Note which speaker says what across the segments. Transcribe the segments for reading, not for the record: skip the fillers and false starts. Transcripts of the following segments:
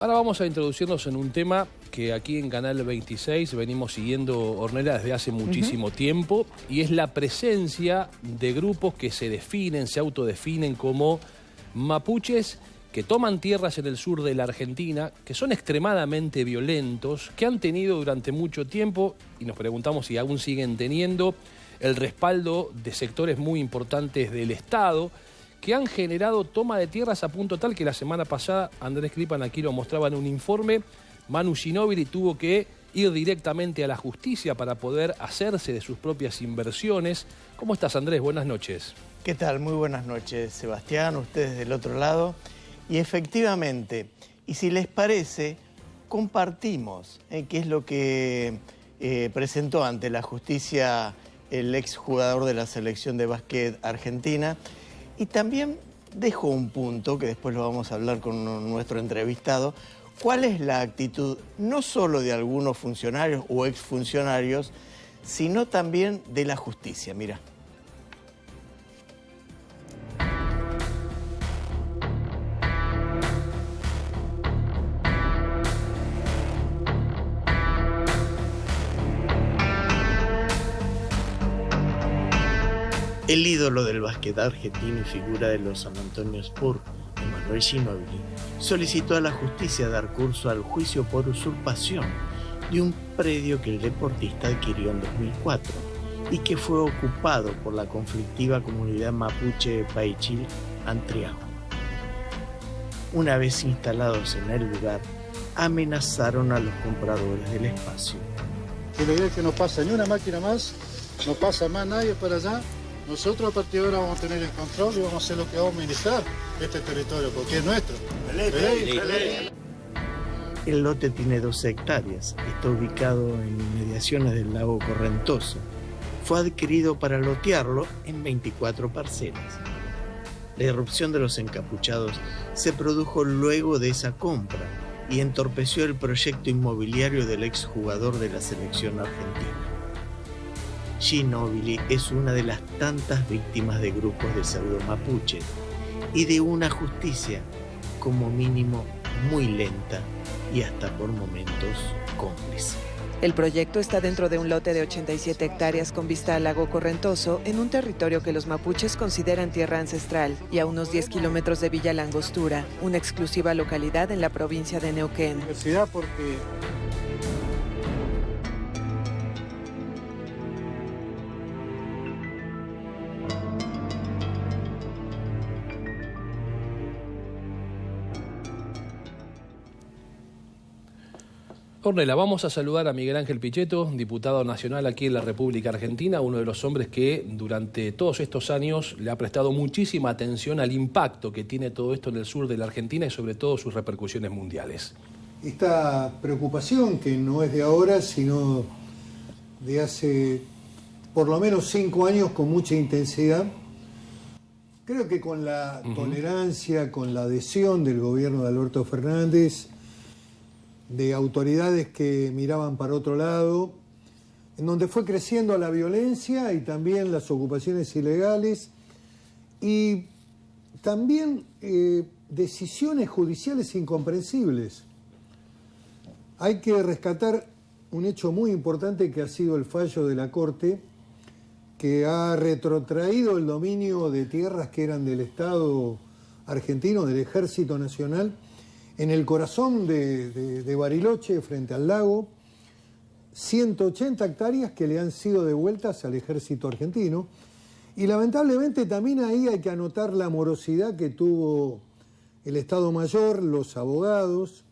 Speaker 1: Ahora vamos a introducirnos en un tema que aquí en Canal 26 venimos siguiendo, Ornella, desde hace muchísimo tiempo, y es la presencia de grupos que se definen, se autodefinen como mapuches, que toman tierras en el sur de la Argentina, que son extremadamente violentos, que han tenido durante mucho tiempo, y nos preguntamos si aún siguen teniendo, el respaldo de sectores muy importantes del Estado, que han generado toma de tierras a punto tal que la semana pasada Andrés Cripan aquí lo mostraba en un informe. Manu Ginóbili tuvo que ir directamente a la justicia para poder hacerse de sus propias inversiones. ¿Cómo estás, Andrés? Buenas noches.
Speaker 2: ¿Qué tal? Muy buenas noches, Sebastián, ustedes del otro lado. Y efectivamente, y si les parece, compartimos qué es lo que presentó ante la justicia el exjugador de la selección de básquet argentina. Y también dejo un punto, que después lo vamos a hablar con nuestro entrevistado, cuál es la actitud no solo de algunos funcionarios o exfuncionarios, sino también de la justicia. Mira. El ídolo del básquet argentino y figura de los San Antonio Spurs, Emanuel Ginóbili, solicitó a la justicia dar curso al juicio por usurpación de un predio que el deportista adquirió en 2004 y que fue ocupado por la conflictiva comunidad mapuche Paichil Antriago. Una vez instalados en el lugar, amenazaron a los compradores del espacio.
Speaker 3: Que la idea es que no pasa ni una máquina más, no pasa más nadie para allá. Nosotros a partir de ahora vamos a tener el control y vamos a hacer lo que vamos a administrar este territorio, porque es nuestro.
Speaker 2: El lote tiene 12 hectáreas, está ubicado en inmediaciones del lago Correntoso. Fue adquirido para lotearlo en 24 parcelas. La irrupción de los encapuchados se produjo luego de esa compra y entorpeció el proyecto inmobiliario del exjugador de la selección argentina. Ginóbili es una de las tantas víctimas de grupos de pseudo mapuches y de una justicia, como mínimo, muy lenta y hasta por momentos cómplice.
Speaker 4: El proyecto está dentro de un lote de 87 hectáreas con vista al lago Correntoso, en un territorio que los mapuches consideran tierra ancestral, y a unos 10 kilómetros de Villa La Angostura, una exclusiva localidad en la provincia de Neuquén.
Speaker 3: Porque
Speaker 1: Ornella, vamos a saludar a Miguel Ángel Pichetto, diputado nacional aquí en la República Argentina, uno de los hombres que durante todos estos años le ha prestado muchísima atención al impacto que tiene todo esto en el sur de la Argentina y sobre todo sus repercusiones mundiales.
Speaker 5: Esta preocupación, que no es de ahora, sino de hace por lo menos 5 años con mucha intensidad, creo que con la tolerancia, con la adhesión del gobierno de Alberto Fernández, de autoridades que miraban para otro lado, en donde fue creciendo la violencia y también las ocupaciones ilegales y también decisiones judiciales incomprensibles. Hay que rescatar un hecho muy importante que ha sido el fallo de la Corte, que ha retrotraído el dominio de tierras que eran del Estado argentino, del Ejército Nacional, en el corazón de Bariloche, frente al lago, 180 hectáreas que le han sido devueltas al ejército argentino. Y lamentablemente también ahí hay que anotar la morosidad que tuvo el Estado Mayor, los abogados,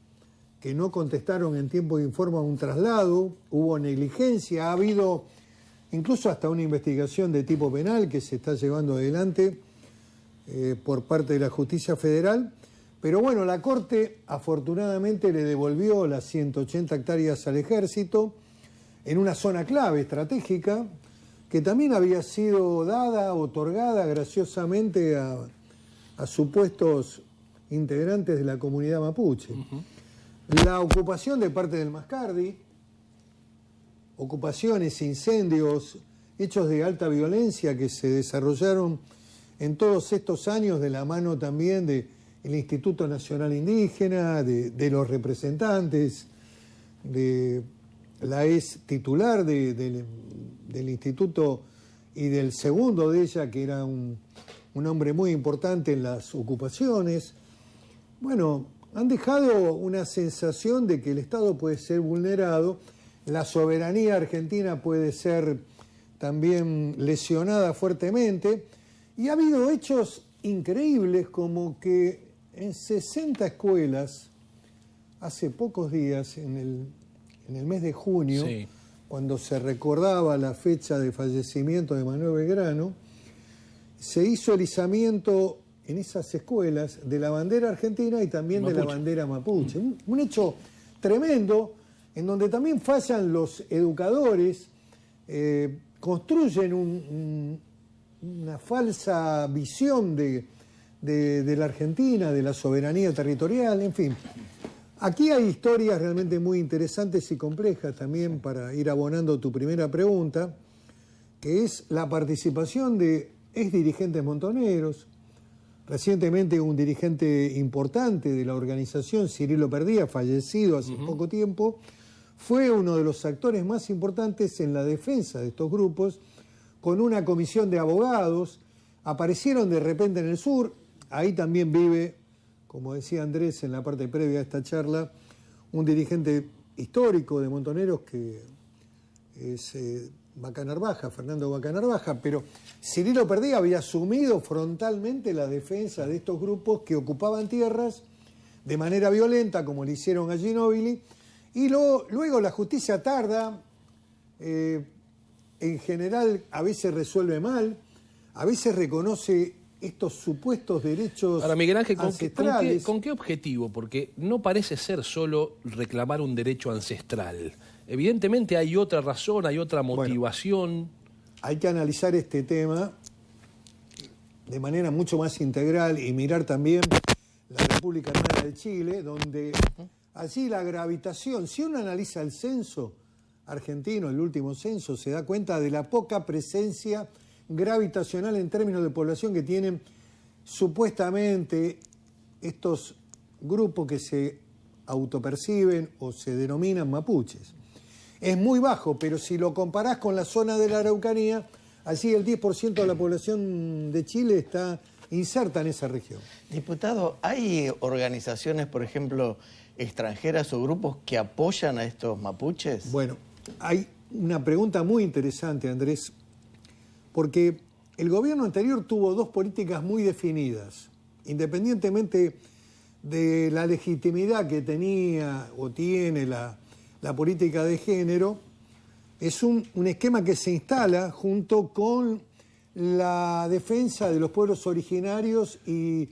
Speaker 5: que no contestaron en tiempo y en forma un traslado, hubo negligencia, ha habido incluso hasta una investigación de tipo penal que se está llevando adelante por parte de la Justicia Federal. Pero bueno, la Corte afortunadamente le devolvió las 180 hectáreas al ejército en una zona clave, estratégica, que también había sido dada, otorgada graciosamente a supuestos integrantes de la comunidad mapuche. La ocupación de parte del Mascardi, ocupaciones, incendios, hechos de alta violencia que se desarrollaron en todos estos años de la mano también de el Instituto Nacional Indígena, de los representantes, de la ex titular del instituto y del segundo de ella, que era un hombre muy importante en las ocupaciones. Bueno, han dejado una sensación de que el Estado puede ser vulnerado, la soberanía argentina puede ser también lesionada fuertemente, y ha habido hechos increíbles como que en 60 escuelas, hace pocos días, en el mes de junio, sí, cuando se recordaba la fecha de fallecimiento de Manuel Belgrano, se hizo el izamiento en esas escuelas de la bandera argentina y también mapuche, de la bandera mapuche. Un hecho tremendo, en donde también fallan los educadores, construyen una falsa visión de la Argentina, de la soberanía territorial, en fin. Aquí hay historias realmente muy interesantes y complejas también para ir abonando tu primera pregunta, que es la participación de ex dirigentes montoneros. Recientemente un dirigente importante de la organización, Cirilo Perdía, fallecido hace poco tiempo, fue uno de los actores más importantes en la defensa de estos grupos, con una comisión de abogados. Aparecieron de repente en el sur, ahí también vive, como decía Andrés en la parte previa a esta charla, un dirigente histórico de Montoneros que es Vaca Narvaja, Fernando Vaca Narvaja, pero Cirilo Perdía había asumido frontalmente la defensa de estos grupos que ocupaban tierras de manera violenta, como le hicieron a Ginóbili, y luego la justicia tarda, en general a veces resuelve mal, a veces reconoce estos supuestos derechos
Speaker 1: Miguel Ángel,
Speaker 5: ancestrales.
Speaker 1: ¿con qué objetivo? Porque no parece ser solo reclamar un derecho ancestral. Evidentemente hay otra razón, hay otra motivación.
Speaker 5: Bueno, hay que analizar este tema de manera mucho más integral y mirar también la República Hermana de Chile, donde allí la gravitación, si uno analiza el censo argentino, el último censo, se da cuenta de la poca presencia gravitacional en términos de población que tienen supuestamente estos grupos que se autoperciben o se denominan mapuches. Es muy bajo, pero si lo comparás con la zona de la Araucanía, allí el 10% de la población de Chile está inserta en esa región.
Speaker 2: Diputado, ¿hay organizaciones, por ejemplo, extranjeras o grupos que apoyan a estos mapuches?
Speaker 5: Bueno, hay una pregunta muy interesante, Andrés, porque el gobierno anterior tuvo dos políticas muy definidas, independientemente de la legitimidad que tenía o tiene la política de género. Es un esquema que se instala junto con la defensa de los pueblos originarios y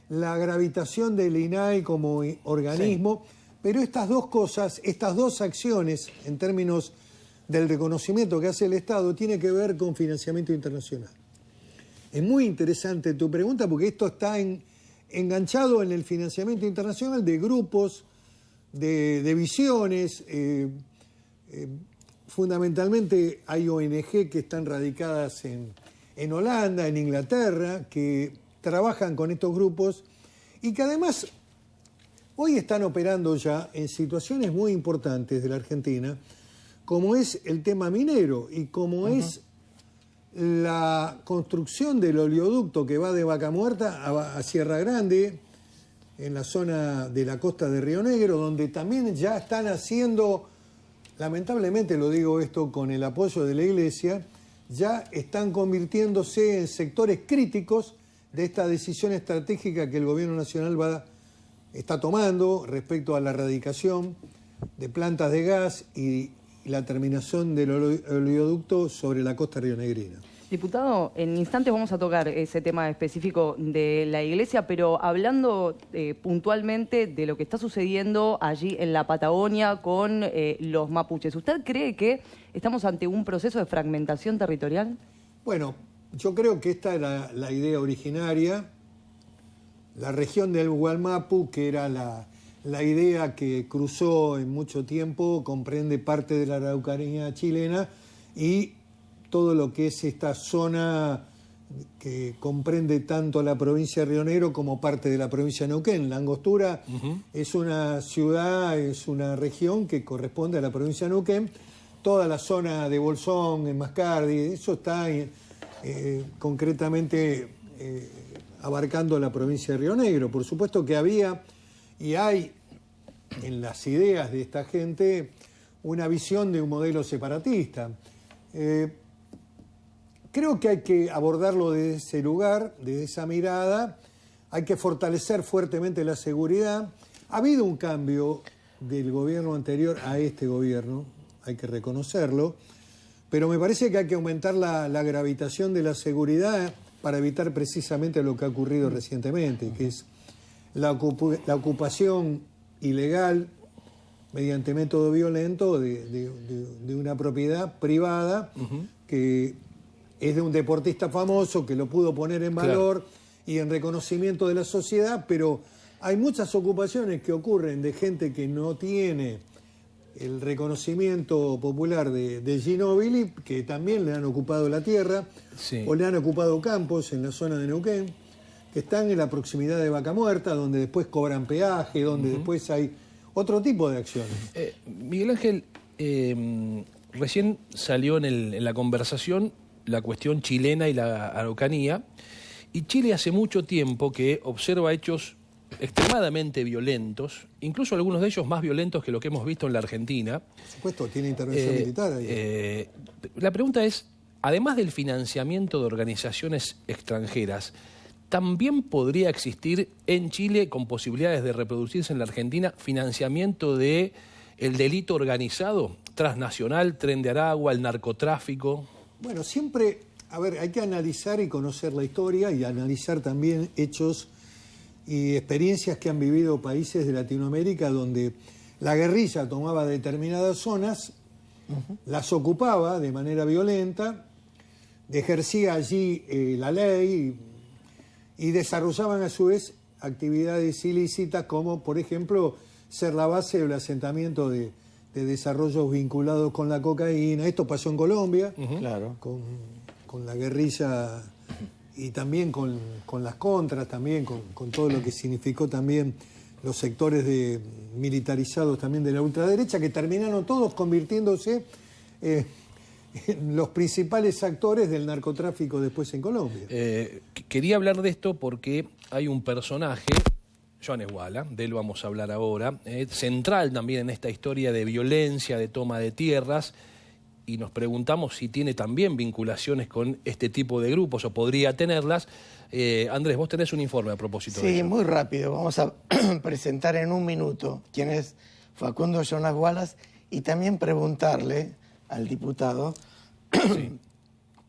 Speaker 5: la gravitación del INAI como organismo, sí. Pero estas dos cosas, estas dos acciones en términos del reconocimiento que hace el Estado, tiene que ver con financiamiento internacional. Es muy interesante tu pregunta porque esto está enganchado en el financiamiento internacional de grupos, de visiones. Fundamentalmente hay ONG que están radicadas en Holanda, en Inglaterra, que trabajan con estos grupos y que además hoy están operando ya en situaciones muy importantes de la Argentina, como es el tema minero y como es la construcción del oleoducto que va de Vaca Muerta a Sierra Grande, en la zona de la costa de Río Negro, donde también ya están haciendo, lamentablemente lo digo esto con el apoyo de la Iglesia, ya están convirtiéndose en sectores críticos de esta decisión estratégica que el Gobierno Nacional está tomando respecto a la erradicación de plantas de gas y la terminación del oleoducto sobre la costa rionegrina.
Speaker 6: Diputado, en instantes vamos a tocar ese tema específico de la Iglesia, pero hablando puntualmente de lo que está sucediendo allí en la Patagonia con los mapuches, ¿usted cree que estamos ante un proceso de fragmentación territorial?
Speaker 5: Bueno, yo creo que esta era la idea originaria. La región del Gualmapu, que era la idea que cruzó en mucho tiempo, comprende parte de la Araucanía chilena y todo lo que es esta zona que comprende tanto la provincia de Río Negro como parte de la provincia de Neuquén. La Angostura es una ciudad, es una región que corresponde a la provincia de Neuquén. Toda la zona de Bolsón, en Mascardi, eso está concretamente abarcando la provincia de Río Negro. Por supuesto que había y hay en las ideas de esta gente una visión de un modelo separatista. Creo que hay que abordarlo desde ese lugar, desde esa mirada. Hay que fortalecer fuertemente la seguridad. Ha habido un cambio del gobierno anterior a este gobierno, hay que reconocerlo, pero me parece que hay que aumentar la gravitación de la seguridad para evitar precisamente lo que ha ocurrido recientemente, que es la ocupación ilegal mediante método violento de una propiedad privada que es de un deportista famoso que lo pudo poner en valor y en reconocimiento de la sociedad, pero hay muchas ocupaciones que ocurren de gente que no tiene el reconocimiento popular de Ginóbili, que también le han ocupado la tierra, o le han ocupado campos en la zona de Neuquén, que están en la proximidad de Vaca Muerta, donde después cobran peaje, donde después hay otro tipo de acciones.
Speaker 1: Miguel Ángel, recién salió en la conversación la cuestión chilena y la Araucanía, y Chile hace mucho tiempo que observa hechos extremadamente violentos, incluso algunos de ellos más violentos que lo que hemos visto en la Argentina.
Speaker 5: Por supuesto, tiene intervención militar ahí.
Speaker 1: La pregunta es, además del financiamiento de organizaciones extranjeras, ¿también podría existir en Chile, con posibilidades de reproducirse en la Argentina, financiamiento del delito organizado, transnacional, Tren de Aragua, el narcotráfico?
Speaker 5: Bueno, siempre, hay que analizar y conocer la historia y analizar también hechos y experiencias que han vivido países de Latinoamérica donde la guerrilla tomaba determinadas zonas, las ocupaba de manera violenta, ejercía allí la ley y desarrollaban a su vez actividades ilícitas como, por ejemplo, ser la base del asentamiento de desarrollos vinculados con la cocaína. Esto pasó en Colombia, con la guerrilla y también con las contras, también con todo lo que significó también los sectores militarizados también de la ultraderecha, que terminaron todos convirtiéndose en los principales actores del narcotráfico después en Colombia.
Speaker 1: Quería hablar de esto porque hay un personaje, John Esguala, de él vamos a hablar ahora, central también en esta historia de violencia, de toma de tierras, y nos preguntamos si tiene también vinculaciones con este tipo de grupos o podría tenerlas. Andrés, vos tenés un informe a propósito de eso.
Speaker 2: Sí, muy rápido. Vamos a presentar en un minuto quién es Facundo Jonas Wallace y también preguntarle al diputado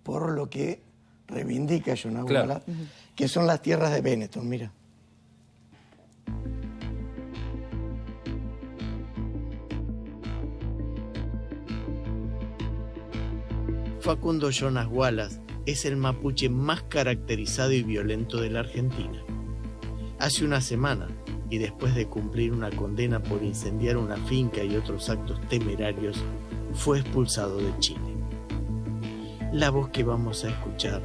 Speaker 2: por lo que reivindica Jonas Wallace, que son las tierras de Benetton. Mira. Facundo Jonas Wallace es el mapuche más caracterizado y violento de la Argentina. Hace una semana, y después de cumplir una condena por incendiar una finca y otros actos temerarios, fue expulsado de Chile. La voz que vamos a escuchar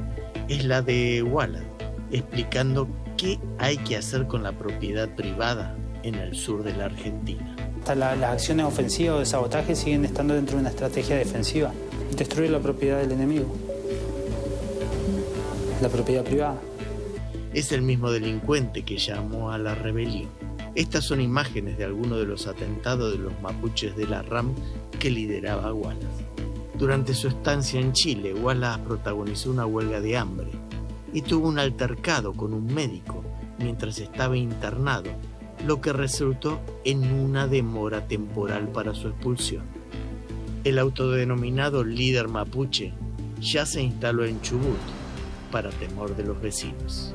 Speaker 2: es la de Wallace, explicando qué hay que hacer con la propiedad privada en el sur de la Argentina.
Speaker 7: Las acciones ofensivas o de sabotaje siguen estando dentro de una estrategia defensiva. Destruir la propiedad del enemigo, la propiedad privada.
Speaker 2: Es el mismo delincuente que llamó a la rebelión. Estas son imágenes de algunos de los atentados de los mapuches de la RAM que lideraba Wallace. Durante su estancia en Chile, Wallace protagonizó una huelga de hambre y tuvo un altercado con un médico mientras estaba internado, lo que resultó en una demora temporal para su expulsión. El autodenominado líder mapuche ya se instaló en Chubut, para temor de los vecinos.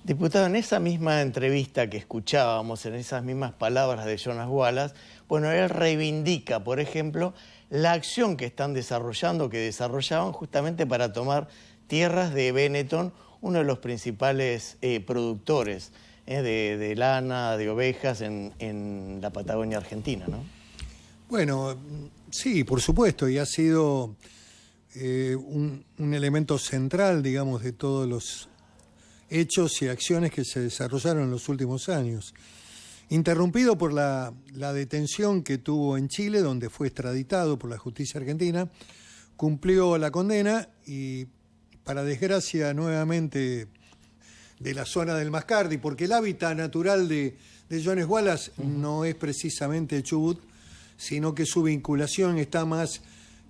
Speaker 2: Diputado, en esa misma entrevista que escuchábamos, en esas mismas palabras de Jonas Wallace, bueno, él reivindica, por ejemplo, la acción que están desarrollando, que desarrollaban justamente para tomar tierras de Benetton, uno de los principales productores de lana, de ovejas en la Patagonia Argentina, ¿no?
Speaker 5: Bueno, sí, por supuesto, y ha sido un elemento central, digamos, de todos los hechos y acciones que se desarrollaron en los últimos años. Interrumpido por la detención que tuvo en Chile, donde fue extraditado por la justicia argentina, cumplió la condena y, para desgracia nuevamente de la zona del Mascardi, porque el hábitat natural de Jones Wallace no es precisamente Chubut, sino que su vinculación está más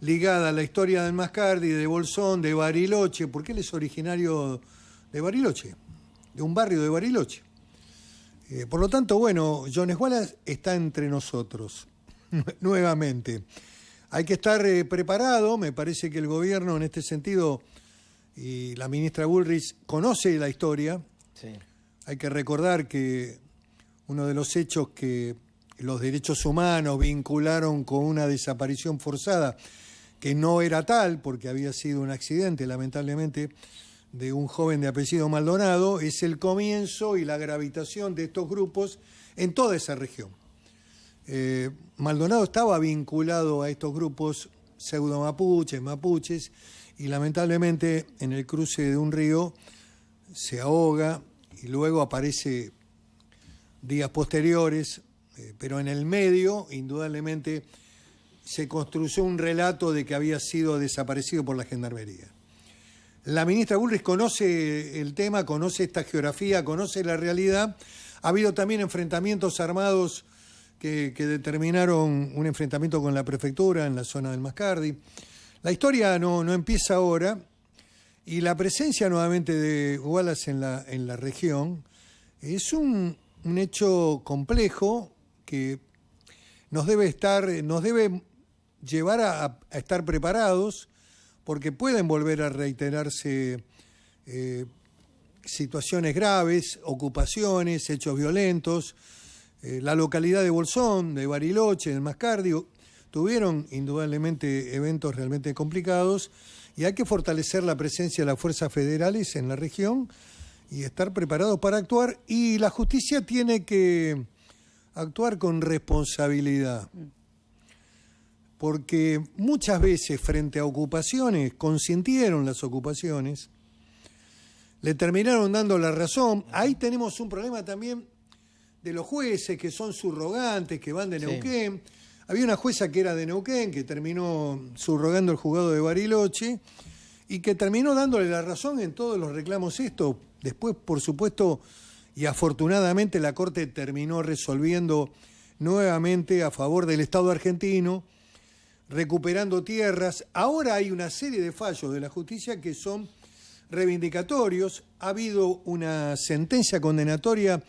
Speaker 5: ligada a la historia del Mascardi, de Bolsón, de Bariloche, porque él es originario de Bariloche, de un barrio de Bariloche. Por lo tanto, bueno, Jones Wallace está entre nosotros, nuevamente. Hay que estar preparado, me parece que el gobierno en este sentido, y la ministra Bullrich conoce la historia.
Speaker 2: Sí.
Speaker 5: Hay que recordar que uno de los hechos que los derechos humanos vincularon con una desaparición forzada, que no era tal, porque había sido un accidente, lamentablemente, de un joven de apellido Maldonado, es el comienzo y la gravitación de estos grupos en toda esa región. Maldonado estaba vinculado a estos grupos mapuches, y lamentablemente en el cruce de un río se ahoga y luego aparece días posteriores, pero en el medio, indudablemente, se construyó un relato de que había sido desaparecido por la Gendarmería. La ministra Bullrich conoce el tema, conoce esta geografía, conoce la realidad. Ha habido también enfrentamientos armados que determinaron un enfrentamiento con la prefectura en la zona del Mascardi. La historia no empieza ahora, y la presencia nuevamente de Wallace en la región es un hecho complejo que nos debe llevar a estar preparados, porque pueden volver a reiterarse situaciones graves, ocupaciones, hechos violentos. La localidad de Bolsón, de Bariloche, del Mascardi, tuvieron indudablemente eventos realmente complicados, y hay que fortalecer la presencia de las fuerzas federales en la región y estar preparados para actuar, y la justicia tiene que actuar con responsabilidad. Porque muchas veces frente a ocupaciones, consintieron las ocupaciones, le terminaron dando la razón. Ahí tenemos un problema también de los jueces que son subrogantes, que van de Neuquén. Sí. Había una jueza que era de Neuquén, que terminó subrogando el juzgado de Bariloche, y que terminó dándole la razón en todos los reclamos estos. Después, por supuesto, y afortunadamente, la Corte terminó resolviendo nuevamente a favor del Estado argentino, recuperando tierras. Ahora hay una serie de fallos de la justicia que son reivindicatorios. Ha habido una sentencia condenatoria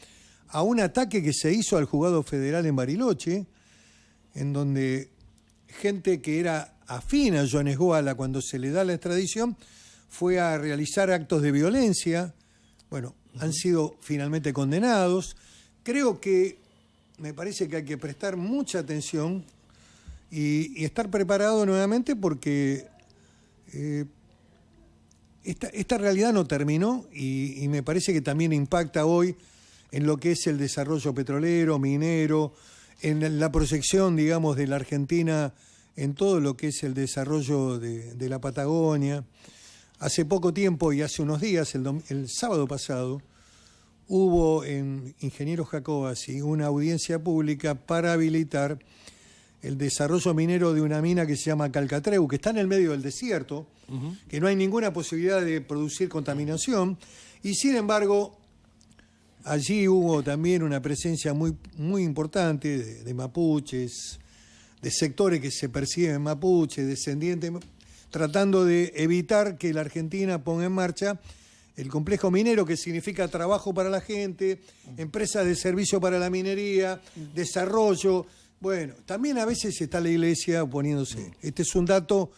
Speaker 5: a un ataque que se hizo al juzgado federal en Bariloche, en donde gente que era afín a Jones Wallace, cuando se le da la extradición, fue a realizar actos de violencia. Bueno, han sido finalmente condenados. Creo que me parece que hay que prestar mucha atención y estar preparado nuevamente, porque esta realidad no terminó, y me parece que también impacta hoy en lo que es el desarrollo petrolero, minero, en la proyección, digamos, de la Argentina en todo lo que es el desarrollo de la Patagonia. Hace poco tiempo, y hace unos días, el sábado pasado, hubo en Ingeniero Jacobacci una audiencia pública para habilitar el desarrollo minero de una mina que se llama Calcatreu, que está en el medio del desierto, que no hay ninguna posibilidad de producir contaminación, y sin embargo allí hubo también una presencia muy, muy importante de mapuches, de sectores que se perciben mapuches, descendientes, tratando de evitar que la Argentina ponga en marcha el complejo minero, que significa trabajo para la gente, empresas de servicio para la minería, desarrollo. Bueno, también a veces está la Iglesia oponiéndose. Este es un dato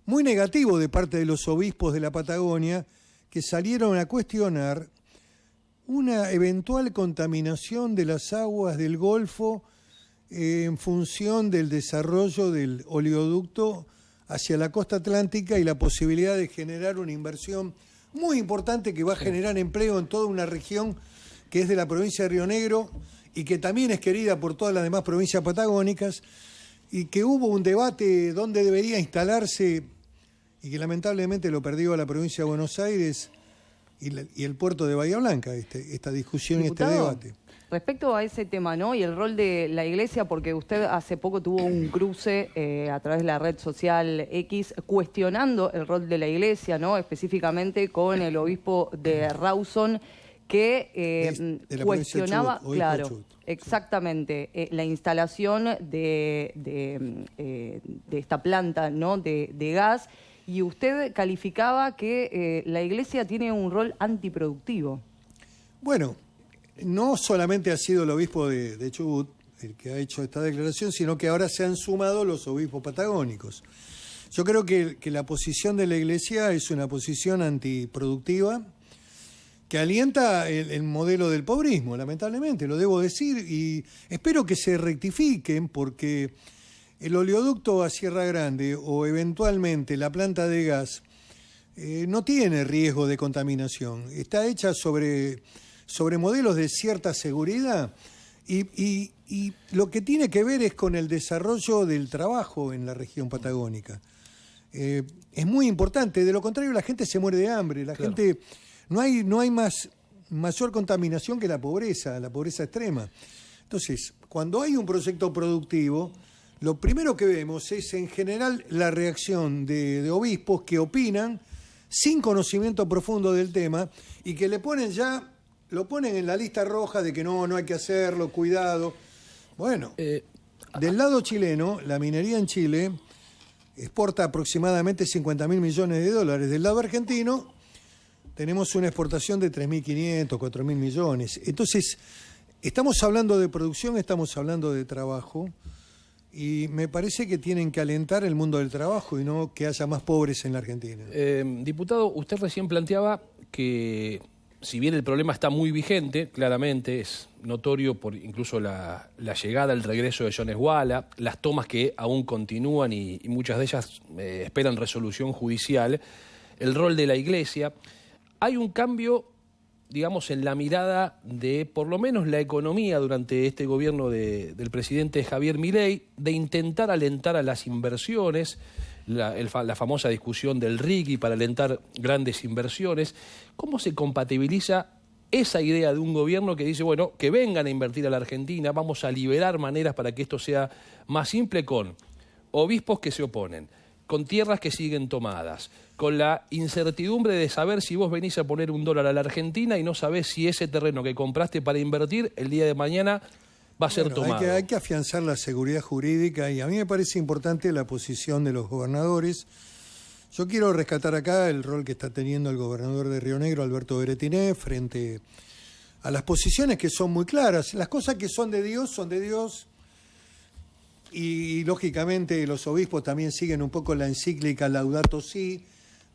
Speaker 5: muy negativo de parte de los obispos de la Patagonia, que salieron a cuestionar una eventual contaminación de las aguas del Golfo en función del desarrollo del oleoducto hacia la costa atlántica y la posibilidad de generar una inversión muy importante que va a generar empleo en toda una región que es de la provincia de Río Negro y que también es querida por todas las demás provincias patagónicas. y que hubo un debate dónde debería instalarse y que lamentablemente lo perdió la provincia de Buenos Aires y el puerto de Bahía Blanca, esta discusión
Speaker 6: Diputado,
Speaker 5: y este debate.
Speaker 6: Respecto a ese tema, ¿no? Y el rol de la Iglesia, porque usted hace poco tuvo un cruce a través de la red social X cuestionando el rol de la Iglesia, ¿no? Específicamente con el obispo de Rawson, que
Speaker 5: de la
Speaker 6: cuestionaba,
Speaker 5: Chubut,
Speaker 6: claro,
Speaker 5: Chubut.
Speaker 6: exactamente, la instalación de esta planta, ¿no? de gas, y usted calificaba que la Iglesia tiene un rol antiproductivo.
Speaker 5: Bueno, no solamente ha sido el obispo de Chubut el que ha hecho esta declaración, sino que ahora se han sumado los obispos patagónicos. Yo creo que la posición de la Iglesia es una posición antiproductiva que alienta el modelo del pobrismo, lamentablemente, lo debo decir, y espero que se rectifiquen porque el oleoducto a Sierra Grande o eventualmente la planta de gas no tiene riesgo de contaminación, está hecha sobre modelos de cierta seguridad y lo que tiene que ver es con el desarrollo del trabajo en la región patagónica. Es muy importante, de lo contrario la gente se muere de hambre, la gente no hay mayor contaminación que la pobreza extrema. Entonces, cuando hay un proyecto productivo, lo primero que vemos es en general la reacción de obispos que opinan sin conocimiento profundo del tema y que lo ponen en la lista roja de que no hay que hacerlo, cuidado. Bueno, del lado chileno, la minería en Chile exporta aproximadamente 50.000 millones de dólares. Del lado argentino tenemos una exportación de 3.500, 4.000 millones. Entonces, estamos hablando de producción, estamos hablando de trabajo, y me parece que tienen que alentar el mundo del trabajo y no que haya más pobres en la Argentina.
Speaker 1: Diputado, usted recién planteaba que si bien el problema está muy vigente, claramente es notorio por incluso la llegada, el regreso de Jones Walla, las tomas que aún continúan y muchas de ellas esperan resolución judicial, el rol de la Iglesia. Hay un cambio, digamos, en la mirada de por lo menos la economía durante este gobierno del presidente Javier Milei, de intentar alentar a las inversiones, la famosa discusión del RIGI para alentar grandes inversiones. ¿Cómo se compatibiliza esa idea de un gobierno que dice, bueno, que vengan a invertir a la Argentina, vamos a liberar maneras para que esto sea más simple, con obispos que se oponen, con tierras que siguen tomadas, con la incertidumbre de saber si vos venís a poner $1 a la Argentina y no sabés si ese terreno que compraste para invertir el día de mañana va a ser tomado?
Speaker 5: Hay que afianzar la seguridad jurídica y a mí me parece importante la posición de los gobernadores. Yo quiero rescatar acá el rol que está teniendo el gobernador de Río Negro, Alberto Beretiné, frente a las posiciones que son muy claras. Las cosas que son de Dios. Y lógicamente los obispos también siguen un poco la encíclica Laudato Si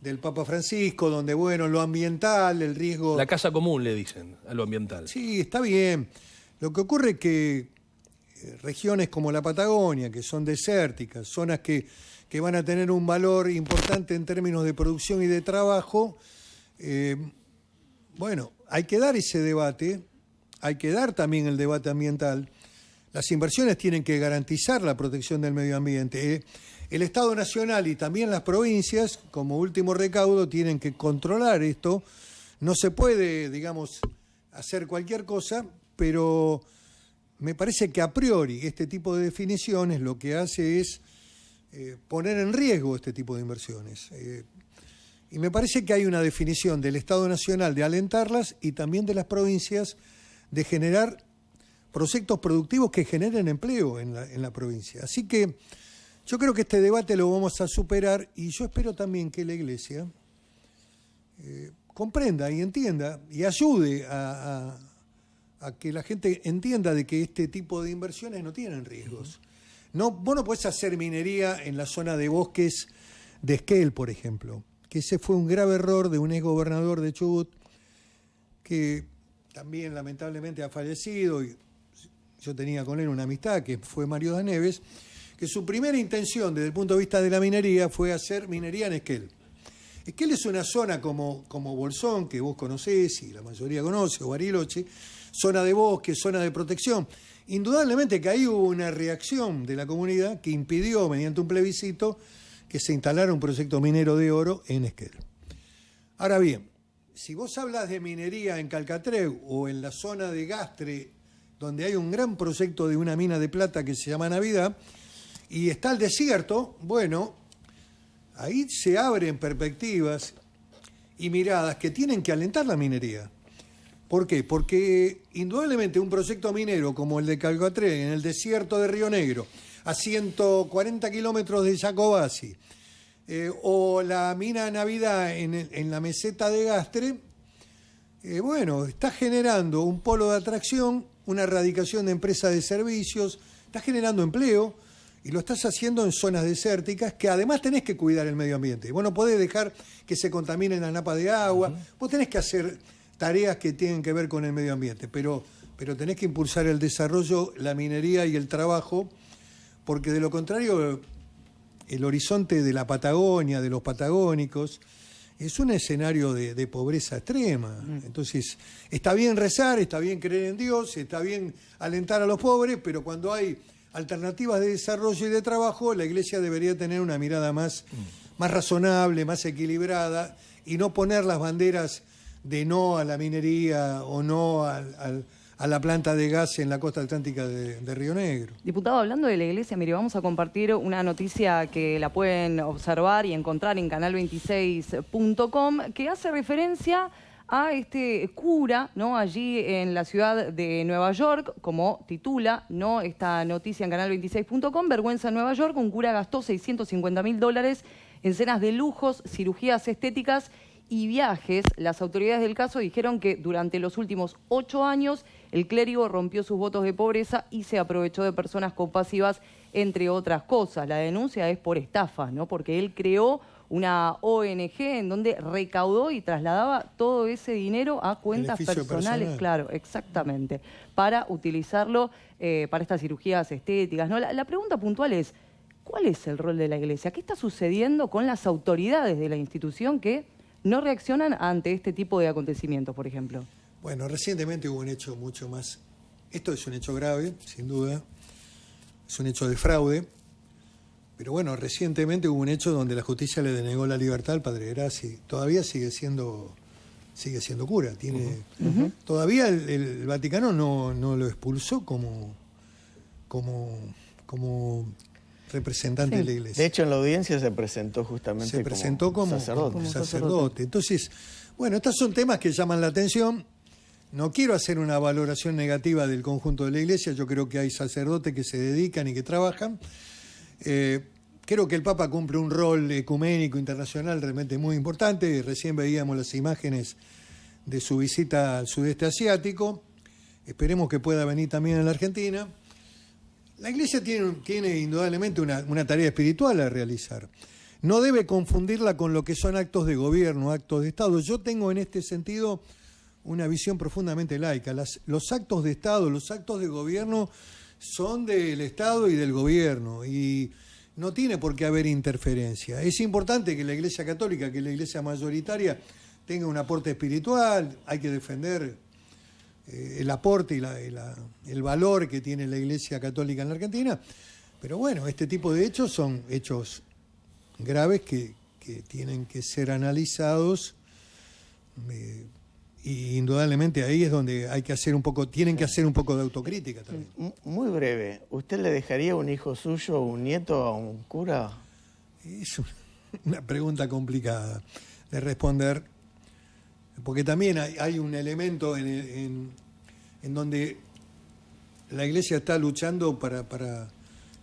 Speaker 5: del Papa Francisco, donde, bueno, lo ambiental, el riesgo...
Speaker 1: La casa común, le dicen, a lo ambiental.
Speaker 5: Sí, está bien. Lo que ocurre es que regiones como la Patagonia, que son desérticas, zonas que van a tener un valor importante en términos de producción y de trabajo, bueno, hay que dar ese debate, hay que dar también el debate ambiental. Las inversiones tienen que garantizar la protección del medio ambiente. El Estado Nacional y también las provincias, como último recaudo, tienen que controlar esto. No se puede, digamos, hacer cualquier cosa, pero me parece que a priori este tipo de definiciones lo que hace es poner en riesgo este tipo de inversiones. Y me parece que hay una definición del Estado Nacional de alentarlas y también de las provincias de generar proyectos productivos que generen empleo en la provincia. Así que yo creo que este debate lo vamos a superar y yo espero también que la Iglesia comprenda y entienda y ayude a que la gente entienda de que este tipo de inversiones no tienen riesgos. Vos no podés hacer minería en la zona de bosques de Esquel, por ejemplo, que ese fue un grave error de un exgobernador de Chubut que también lamentablemente ha fallecido y yo tenía con él una amistad, que fue Mario Daneves, que su primera intención desde el punto de vista de la minería fue hacer minería en Esquel. Esquel es una zona como Bolsón, que vos conocés y la mayoría conoce, o Bariloche, zona de bosque, zona de protección. Indudablemente que ahí hubo una reacción de la comunidad que impidió, mediante un plebiscito, que se instalara un proyecto minero de oro en Esquel. Ahora bien, si vos hablas de minería en Calcatreu o en la zona de Gastre, donde hay un gran proyecto de una mina de plata que se llama Navidad, y está el desierto, bueno, ahí se abren perspectivas y miradas que tienen que alentar la minería. ¿Por qué? Porque indudablemente un proyecto minero como el de Calcatreu en el desierto de Río Negro, a 140 kilómetros de Jacobasi, o la mina Navidad en la meseta de Gastre, bueno, está generando un polo de atracción, una erradicación de empresas de servicios, está generando empleo, y lo estás haciendo en zonas desérticas que además tenés que cuidar el medio ambiente. Vos no podés dejar que se contaminen las napas de agua, vos tenés que hacer tareas que tienen que ver con el medio ambiente, pero tenés que impulsar el desarrollo, la minería y el trabajo, porque de lo contrario el horizonte de la Patagonia, de los patagónicos, es un escenario de pobreza extrema. Entonces, está bien rezar, está bien creer en Dios, está bien alentar a los pobres, pero cuando hay alternativas de desarrollo y de trabajo, la Iglesia debería tener una mirada más razonable, más equilibrada, y no poner las banderas de no a la minería o no a la planta de gas en la costa atlántica de Río Negro.
Speaker 6: Diputado, hablando de la Iglesia, mire, vamos a compartir una noticia que la pueden observar y encontrar en canal26.com, que hace referencia a este cura, ¿no?, allí en la ciudad de Nueva York, como titula, ¿no?, esta noticia en canal26.com, vergüenza en Nueva York, un cura gastó $650.000 en cenas de lujos, cirugías estéticas y viajes. Las autoridades del caso dijeron que durante los últimos 8 años el clérigo rompió sus votos de pobreza y se aprovechó de personas compasivas, entre otras cosas. La denuncia es por estafa, ¿no?, porque él creó una ONG en donde recaudó y trasladaba todo ese dinero a cuentas personales, claro, exactamente, para utilizarlo para estas cirugías estéticas, ¿no? La pregunta puntual es, ¿cuál es el rol de la Iglesia? ¿Qué está sucediendo con las autoridades de la institución que no reaccionan ante este tipo de acontecimientos, por ejemplo?
Speaker 5: Bueno, recientemente hubo un hecho mucho más... Esto es un hecho grave, sin duda, es un hecho de fraude. Pero bueno, recientemente hubo un hecho donde la justicia le denegó la libertad al padre Grassi. Todavía sigue siendo cura. Todavía el Vaticano no lo expulsó como representante de la Iglesia.
Speaker 2: De hecho, en la audiencia se presentó justamente como sacerdote.
Speaker 5: Entonces, bueno, estos son temas que llaman la atención. No quiero hacer una valoración negativa del conjunto de la Iglesia. Yo creo que hay sacerdotes que se dedican y que trabajan. Creo que el Papa cumple un rol ecuménico internacional realmente muy importante. Recién veíamos las imágenes de su visita al sudeste asiático. Esperemos que pueda venir también a la Argentina. La Iglesia tiene indudablemente una tarea espiritual a realizar. No debe confundirla con lo que son actos de gobierno, actos de Estado. Yo tengo en este sentido una visión profundamente laica. Los actos de Estado, los actos de gobierno son del Estado y del gobierno y no tiene por qué haber interferencia. Es importante que la Iglesia Católica, que la Iglesia mayoritaria, tenga un aporte espiritual. Hay que defender el aporte y el valor que tiene la Iglesia Católica en la Argentina. Pero bueno, este tipo de hechos son hechos graves que tienen que ser analizados. Y indudablemente ahí es donde hay que hacer tienen que hacer un poco de autocrítica también.
Speaker 2: Muy breve, ¿usted le dejaría un hijo suyo o un nieto a un cura?
Speaker 5: Es una pregunta complicada de responder, porque también hay un elemento en donde la Iglesia está luchando para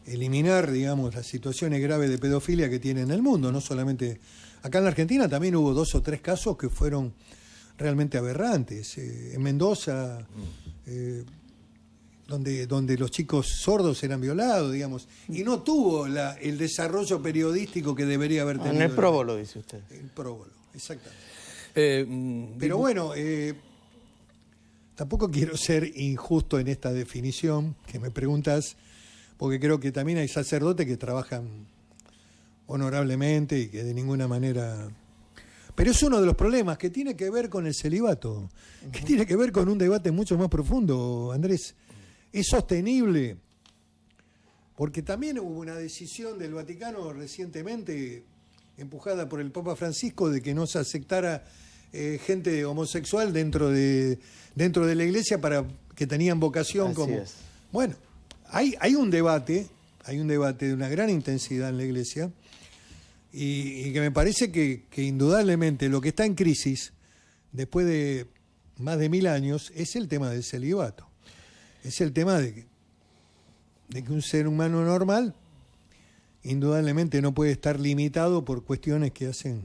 Speaker 5: eliminar, digamos, las situaciones graves de pedofilia que tiene en el mundo, no solamente... Acá en la Argentina también hubo 2 o 3 casos que fueron realmente aberrantes. En Mendoza, donde los chicos sordos eran violados, digamos, y no tuvo el desarrollo periodístico que debería haber tenido.
Speaker 2: En el próbolo, dice usted.
Speaker 5: El próbolo, exactamente. Pero bueno, tampoco quiero ser injusto en esta definición que me preguntas, porque creo que también hay sacerdotes que trabajan honorablemente y que de ninguna manera Pero es uno de los problemas que tiene que ver con el celibato, que tiene que ver con un debate mucho más profundo, Andrés. ¿Es sostenible? Porque también hubo una decisión del Vaticano recientemente, empujada por el Papa Francisco, de que no se aceptara gente homosexual dentro de la iglesia para que tenían vocación.
Speaker 2: Así
Speaker 5: como
Speaker 2: es.
Speaker 5: Bueno, hay un debate de una gran intensidad en la iglesia y que me parece que indudablemente lo que está en crisis después de más de 1000 años es el tema del celibato. Es el tema de que un ser humano normal indudablemente no puede estar limitado por cuestiones que hacen.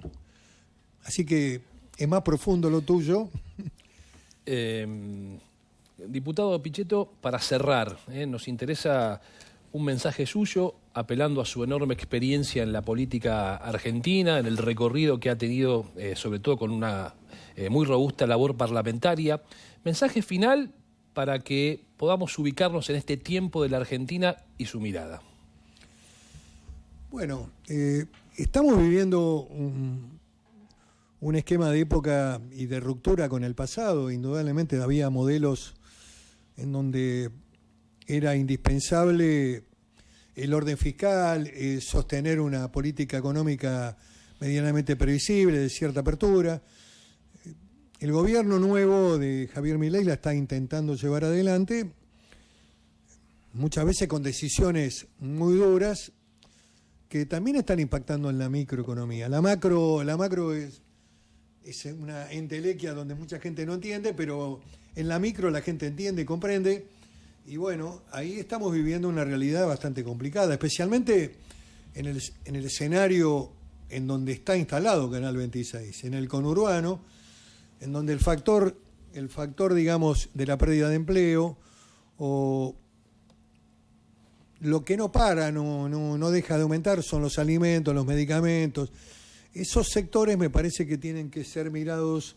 Speaker 5: Así que es más profundo lo tuyo.
Speaker 1: Diputado Pichetto, para cerrar, nos interesa un mensaje suyo apelando a su enorme experiencia en la política argentina, en el recorrido que ha tenido, sobre todo con una muy robusta labor parlamentaria. Mensaje final para que podamos ubicarnos en este tiempo de la Argentina y su mirada.
Speaker 5: Bueno, estamos viviendo un esquema de época y de ruptura con el pasado. Indudablemente había modelos en donde era indispensable el orden fiscal, sostener una política económica medianamente previsible, de cierta apertura. El gobierno nuevo de Javier Milei la está intentando llevar adelante, muchas veces con decisiones muy duras, que también están impactando en la microeconomía. La macro es una entelequia donde mucha gente no entiende, pero en la micro la gente entiende y comprende. Y bueno, ahí estamos viviendo una realidad bastante complicada, especialmente en el escenario en donde está instalado Canal 26, en el conurbano, en donde el factor, digamos, de la pérdida de empleo o lo que no para, no deja de aumentar son los alimentos, los medicamentos. Esos sectores me parece que tienen que ser mirados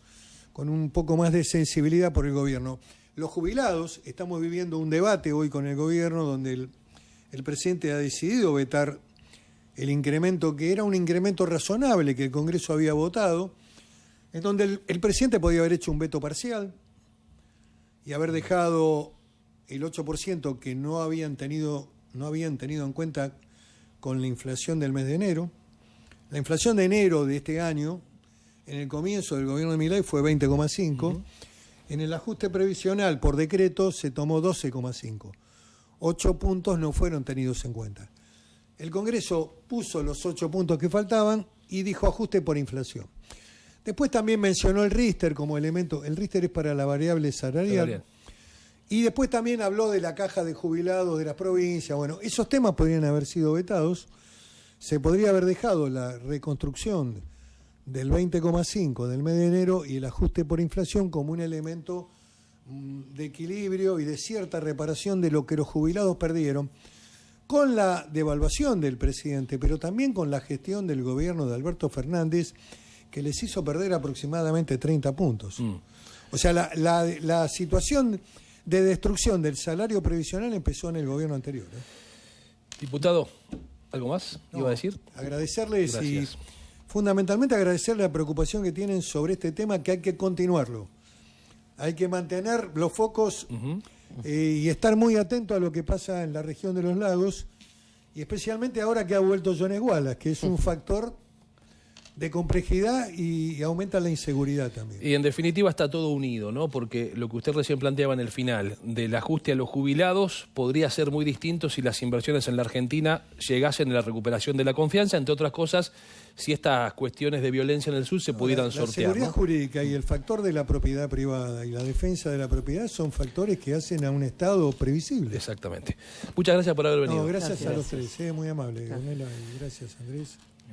Speaker 5: con un poco más de sensibilidad por el gobierno. Los jubilados, estamos viviendo un debate hoy con el gobierno donde el presidente ha decidido vetar el incremento, que era un incremento razonable que el Congreso había votado, en donde el presidente podía haber hecho un veto parcial y haber dejado el 8% que no habían tenido en cuenta con la inflación del mes de enero. La inflación de enero de este año, en el comienzo del gobierno de Milei, fue 20,5%. En el ajuste previsional por decreto se tomó 12,5%. 8 puntos no fueron tenidos en cuenta. El Congreso puso los 8 puntos que faltaban y dijo ajuste por inflación. Después también mencionó el Riester como elemento. El Riester es para la variable salarial. Y después también habló de la caja de jubilados de las provincias. Bueno, esos temas podrían haber sido vetados. Se podría haber dejado la reconstrucción del 20,5 del mes de enero y el ajuste por inflación como un elemento de equilibrio y de cierta reparación de lo que los jubilados perdieron con la devaluación del presidente, pero también con la gestión del gobierno de Alberto Fernández, que les hizo perder aproximadamente 30 puntos. O sea, la situación de destrucción del salario previsional empezó en el gobierno anterior.
Speaker 1: Diputado, ¿algo más iba a decir?
Speaker 5: Agradecerles.
Speaker 1: Gracias.
Speaker 5: Y fundamentalmente agradecer la preocupación que tienen sobre este tema, que hay que continuarlo. Hay que mantener los focos y estar muy atento a lo que pasa en la región de los lagos, y especialmente ahora que ha vuelto Jones Wallace, que es un factor de complejidad y aumenta la inseguridad también.
Speaker 1: Y en definitiva está todo unido, ¿no? Porque lo que usted recién planteaba en el final, del ajuste a los jubilados, podría ser muy distinto si las inversiones en la Argentina llegasen a la recuperación de la confianza, entre otras cosas, si estas cuestiones de violencia en el sur se pudieran sortear.
Speaker 5: La seguridad,
Speaker 1: ¿no?
Speaker 5: jurídica y el factor de la propiedad privada y la defensa de la propiedad son factores que hacen a un Estado previsible.
Speaker 1: Exactamente. Muchas gracias por haber venido.
Speaker 5: No, gracias a los tres, muy amable, Gonela, y gracias, Andrés.